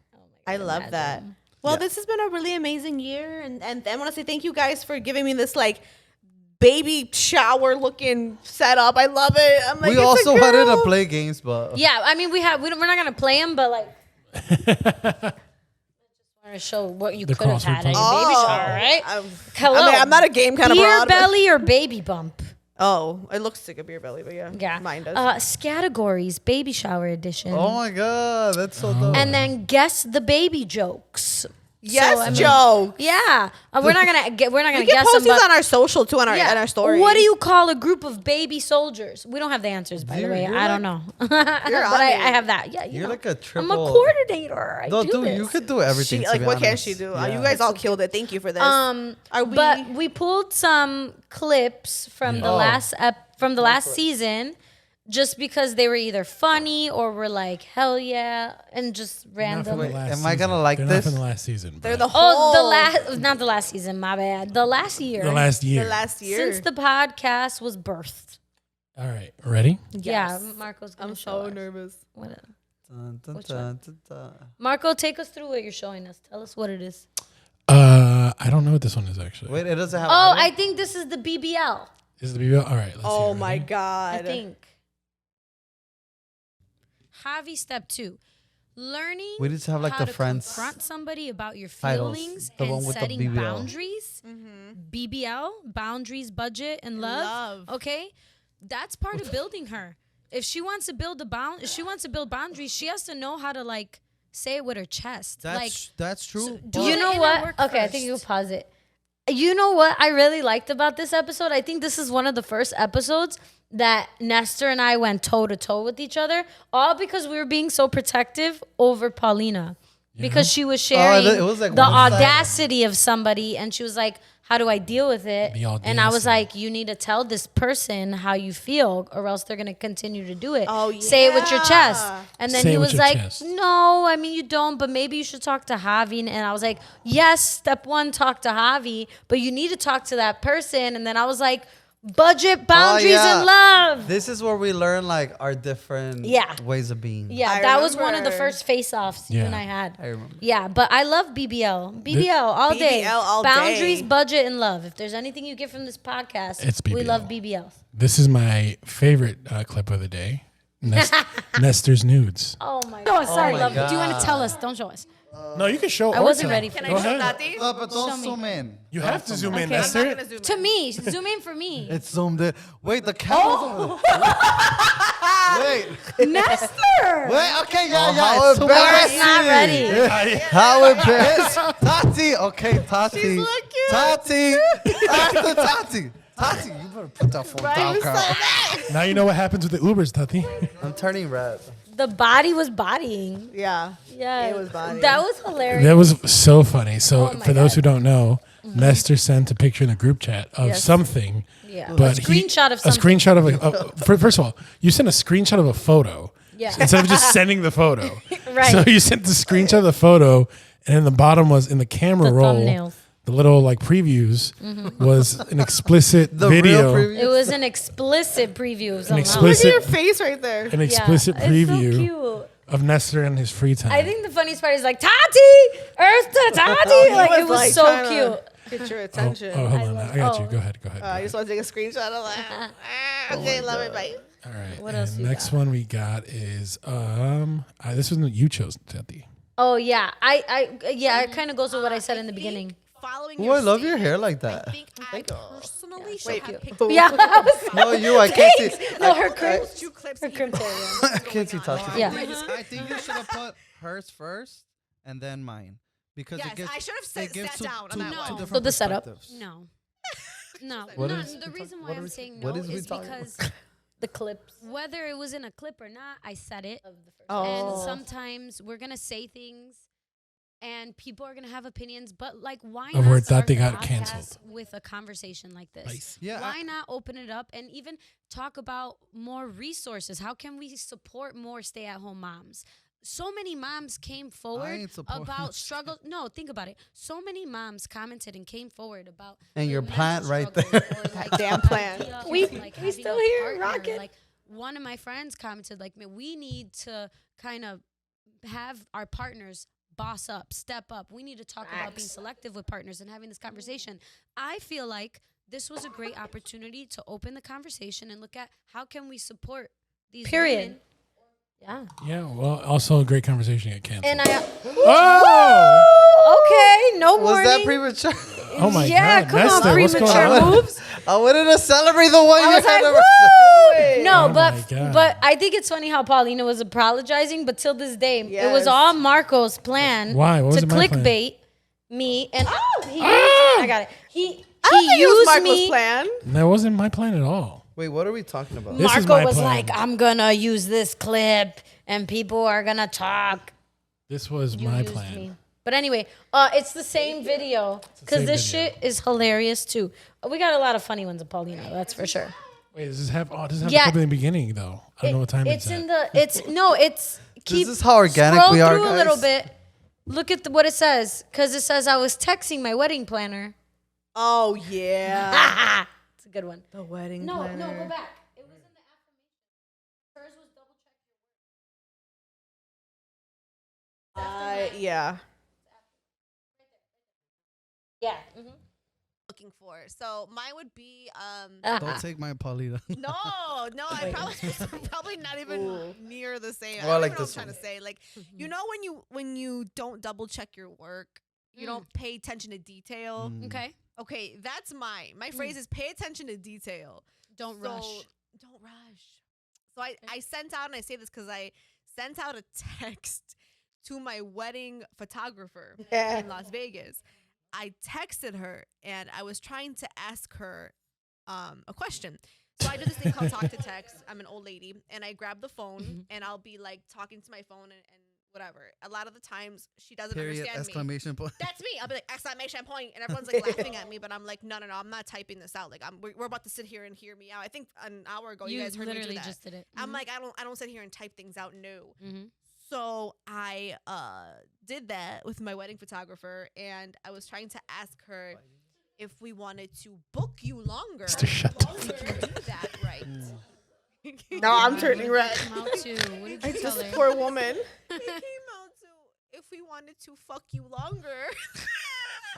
I love that. Well, this has been a really amazing year, and I want to say thank you guys for giving me this like baby shower looking setup. I love it. I'm like, We it's a also wanted to girl. play games, but Yeah, I mean we're not gonna play them, but like I just want to show what you The could have crossword had at your puzzle. baby shower, right? I mean, I'm not a game kind of Beer broad. but- belly or baby bump? Oh, it looks like a beer belly, but yeah. Yeah. Mine does. Categories, baby shower edition. oh my god, that's so dope. And then guess the baby jokes. yes, I mean- Joe. Yeah, we're not gonna We guess can them. post these but- on our social too, on our Yeah. in our story. What do you call a group of baby soldiers? We don't have the answers, by the way. You're I like- don't know. You're but on I it. have that. Yeah, You're know. like a I'm a triple- coordinator. I No, do dude, this. you could do everything. She, to like, be what can honest. she do? Yeah. You guys all killed it. Thank you for this. Are we? But we pulled some clips from the last season, just because they were either funny or were like hell yeah, and just Not random. from the Wait, last am I gonna like They're this? Not from the last season. They're but the whole. Not the last season. My bad. The last year. the last year. The last year. Since the podcast was birthed. All right, ready? Yeah, Marco's gonna I'm show so us. nervous. What- Dun, dun, Which dun, dun, dun. Marco, take us through what you're showing us. Tell us what it is. I don't know what this one is actually. Wait, it doesn't have. Oh, audio? I think this is the BBL. Is it the BBL? All right, let's see. Oh my Ready? god. I think. Javi, step 2. Learning We need to have, like, how the to Friends confront somebody about your titles, feelings the and one with the setting BBL. boundaries. BBL, boundaries, budget, and love. Okay, that's part of building her. If she wants to build if she wants to build boundaries, she has to know how to like say it with her chest. That's true. Do but- you know inner what? work Okay, I think you first. pause it. You know what I really liked about this episode? I think this is one of the first episodes that Nestor and I went toe to toe with each other, all because we were being so protective over Paulina. Because she was sharing it was like the one side. audacity of somebody, and she was like, how do I deal with it? The And I was audacity. like, you need to tell this person how you feel, or else they're gonna continue to do it. Oh, Say it with your chest. yeah. And then Say he it with was your like, chest. no, I mean, you don't, but maybe you should talk to Javi. And I was like, yes, step 1, talk to Javi, but you need to talk to that person. And then I was like, budget, boundaries, yeah. and love. This is where we learn like our different Yeah. ways of being. Yeah, I that was one of the remember. first face-offs you Yeah. and I had. I remember. Yeah, but I love BBL. BBL all day. BBL all Boundaries, day. budget, and love. If there's anything you get from this podcast, It's we love BBL. BBL. This is my favorite clip of the day. Nestor's nudes. Oh my Show us. Sorry. my Do you want God. to tell us? Don't show us. No, you can show. I or wasn't tell. ready for Can that. I show ahead. Tati? But don't zoom in. You have to zoom in, Okay. I'm not Nestor. gonna zoom To in. me, zoom in for me. It's zoomed in. Wait, the camera's Wait. Nestor. Wait, okay, yeah. how It's too It's not embarrassing. ready. How embarrassing. Tati. Okay, Tati. She's looking. Tati. After Tati. Tati, you better put that phone down, girl. Now you know what happens with the Ubers, Tati. I'm turning red. The body was bodying. Yeah. Yeah, It was bodying. That was hilarious. That was so funny. So Oh my for those God. who don't know, Nestor sent a picture in the group chat of Yes. something. Yeah. But A screenshot of something. A screenshot of first of all, you sent a screenshot of a photo. Yeah. Instead of just sending the photo. Right. So you sent the screenshot of the photo, and in the bottom was in the camera The roll. thumbnails. The little like previews was an explicit The video, real preview. It was an explicit preview of something. explicit- Look at your face right there. an explicit It's preview so cute. of Nestor and his free time. I think the funniest part is like Tati, Earth to Tati. He like it was like, so trying cute. to Get your Oh, attention. hold on, I got you. oh. Go ahead. I just want to take a screenshot of that. Okay, love it, bye. All right. What and else you next one we got is this was what you chose, Tati. Oh yeah, it kind of goes with what I said in the beginning. Following Ooh, your I love your statement, hair like I that. think I personally should Wait, have picked Yeah, I was No, you. I can't see. no her crimp, two clips. her crimp hair. I can't see Tati. Yeah. I think you should have put hers first and then mine because Yes, it gives I should have it sat gives down on that one. different So the setup. perspectives. No. No. What no, is- the reason why what I'm is- saying what no is we is talking because The clips. whether it was in a clip or not, I said it. And Oh. sometimes we're going to say things and people are going to have opinions, but like why Of not where start Tati the got podcast canceled. with a conversation like this? Yeah, Why not open it up and even talk about more resources? How can we support more stay-at-home moms? So many moms came forward ain't supporting about struggles. No, think about it. So many moms commented and came forward about And their your mental plant right struggles there. or, like, Damn the plant. idea of, We having still a here, partner. rocking. Like one of my friends commented, like, man, we need to kind of have our partners boss up, step up. We need to talk about being selective with partners and having this conversation. I feel like this was a great opportunity to open the conversation and look at how can we support these Period. women. Yeah. Yeah, well, also a great conversation to get canceled. And I. oh! Okay, no Was warning. that premature? Oh my Yeah, God, come on, Nestor, what's going premature on? moves. I wanted to celebrate the one I you was had. like, ever- woo! No, Oh my God. but I think it's funny how Paulina was apologizing, but till this day, it was Yes. all Marco's plan Why? What was to it my plan? clickbait me and he used, I got it. He I don't think it was used Marco's me. plan. That wasn't my plan at all. Wait, what are we talking about? This is Marco my was plan. like, I'm gonna use this clip and people are gonna talk. This was You my used plan. me. But anyway, it's the same video because same this video. shit is hilarious too. We got a lot of funny ones of Paulina, that's for sure. Wait, does this have? Oh, does this have Yeah. a clip in the beginning though? I don't know what time it's it's in at. the. It's no. It's keep. is how organic scroll we are, through a little guys. bit. Look at what it says because it says I was texting my wedding planner. Oh yeah. It's a good one. The wedding No, planner. no, go back. It was in the affirmation. Hers was double check. Yeah. Yeah. Looking for. So mine would be Don't take my Paulina. no, I probably not even near the same. Oh, I I like don't know this what I'm trying to say. Like, you know when you don't double check your work, you don't pay attention to detail. Okay. Okay, that's mine. My phrase is pay attention to detail. Don't So, rush. Don't rush. So I sent out, and I say this because I sent out a text to my wedding photographer in Las Vegas. I texted her, and I was trying to ask her a question. So I do this thing called talk to text. I'm an old lady, and I grab the phone, and I'll be like talking to my phone and whatever. A lot of the times, she doesn't Period! understand me. Exclamation point. That's me. I'll be like, exclamation point, and everyone's like laughing at me, but I'm like, no, I'm not typing this out. Like, we're about to sit here and hear me out. I think an hour ago you guys heard me do literally that. just did it. I'm like, I don't sit here and type things out. No. Mm-hmm. So I did that with my wedding photographer, and I was trying to ask her if we wanted to book you longer. Just to shut the we can do that, right? Now I'm turning red. How to? What did you tell This her? poor woman. It came out to if we wanted to fuck you longer.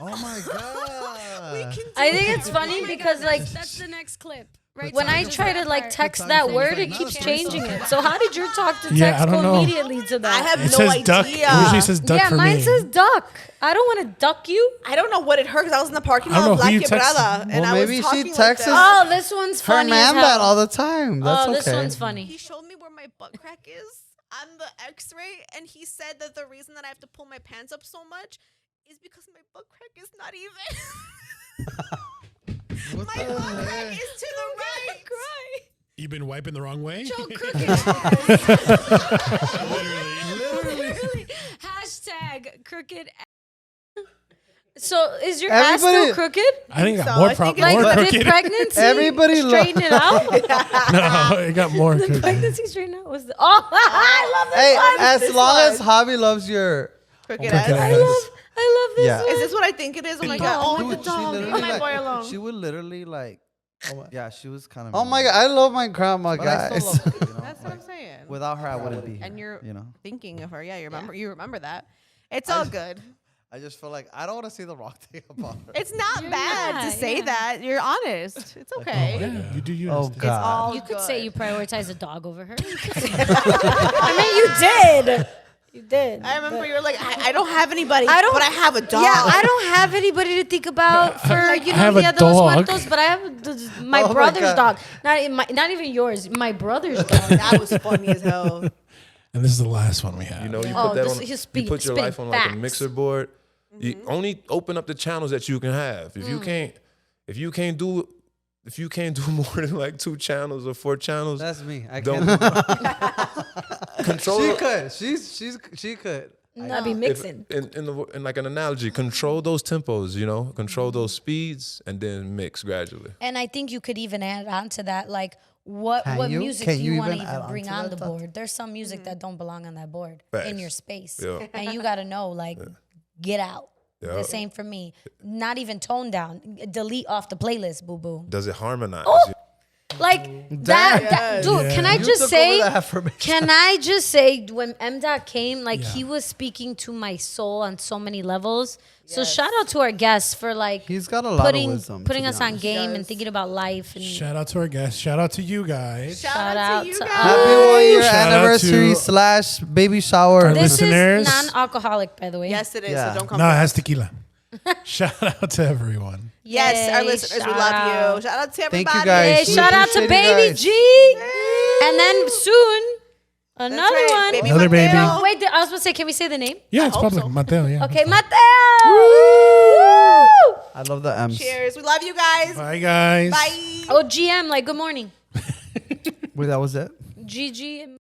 Oh my god! we can do I think that. it's funny because like That's the next clip. Right. when I So try to like part. text time that frame is word, like it not keeps a person. changing it. So how did your talk to Yeah, I text don't go know. immediately to that? I have It no says idea. duck. It usually says duck yeah, for mine me. says duck. I don't want to duck you. I don't know what it hurt because I was in the parking I don't lot of know La who you texted. Quebrada, and Well, I was maybe she talking like texted that. Oh, this one's Her funny. as man that hell. all the time. That's Oh, okay. this one's He funny. showed me where my butt crack is on the X-ray, and he said that the reason that I have to pull my pants up so much is because my butt crack is not even. My forehead is to the right. You've been wiping the wrong way. Joe Crooked. Literally. Hashtag crooked. So is your ass Everybody- still crooked? I think it got So, more, I think Like more did crooked. pregnancy Everybody straighten it out? No, it got more crooked. Pregnancy straighten out was the I love this Hey, one. as This long one. as Javi loves your Crooked Crooked ass. ass. I love this Yeah. one. Is this what I think it is? Oh my god! Oh, Dude, my dog. she Leave literally my boy like, alone. She would literally like, yeah, she was kind of. oh my god, I love my grandma, But I guys. still love her, you know? That's what I'm Like, saying. without her, I wouldn't be here. And you're you know. thinking of her. Yeah, you remember that. It's all good. I just feel like I don't want to say the wrong thing about her. It's not You're bad not, to say yeah. that. You're honest. It's okay. Yeah, you do you. Oh It's god. all You could say you good. prioritize a dog over her. I mean, you did. You did. I remember you were like, I don't have anybody, I don't- but I have a dog. Yeah, I don't have anybody to think about for you know have a Dia de los dog. Muertos, but I have my Oh my brother's God. dog. Not even yours. My brother's dog. That was funny as hell. And this is the last one we have. You know, you Oh, put that this- on. he's You speak- put your spitting life on like a facts. mixer board. You only open up the channels that you can have. If you can't do more than like 2 channels or 4 channels, That's me. I don't can't. control. She could. She could. I'd be mixing. In like an analogy, control those tempos. You know, control those speeds, and then mix gradually. And I think you could even add on to that, like what Can you? music Can do you you want to even add even on bring to on that the thought? board. There's some music that don't belong on that board Facts. in your space, Yeah. and you got to know, like, get out. Yeah. The same for me. Not even tone down. Delete off the playlist, boo boo. Does it harmonize? Like that, dude. Can I You just took say? over the affirmation. Can I just say when M. Dot came, like Yeah. he was speaking to my soul on so many levels. So shout out to our guests for like He's got a lot putting of wisdom. to putting be us on honest. game and thinking about life and Shout out to our guests. Shout out to you guys. Shout out to you guys. Happy 1 year Shout out anniversary to / baby shower. our This listeners. is non-alcoholic, by the way. Yes, it is. Yeah. So don't come. No, for it has us. tequila. Shout out to everyone. Yes, our Yay, listeners, we shout love out. you. Shout out to Thank everybody. you guys. Hey, We shout out to appreciate you Baby guys. G. And then soon, another right, one. Baby Another baby. Mateo. Wait, I was supposed to say, can we say the name? Yeah, it's hope public. so. Mateo, yeah. Okay, Mateo. Woo! I love the M's. Cheers. We love you guys. Bye, guys. Bye. Oh, GM, like good morning. Wait, that was it? GG.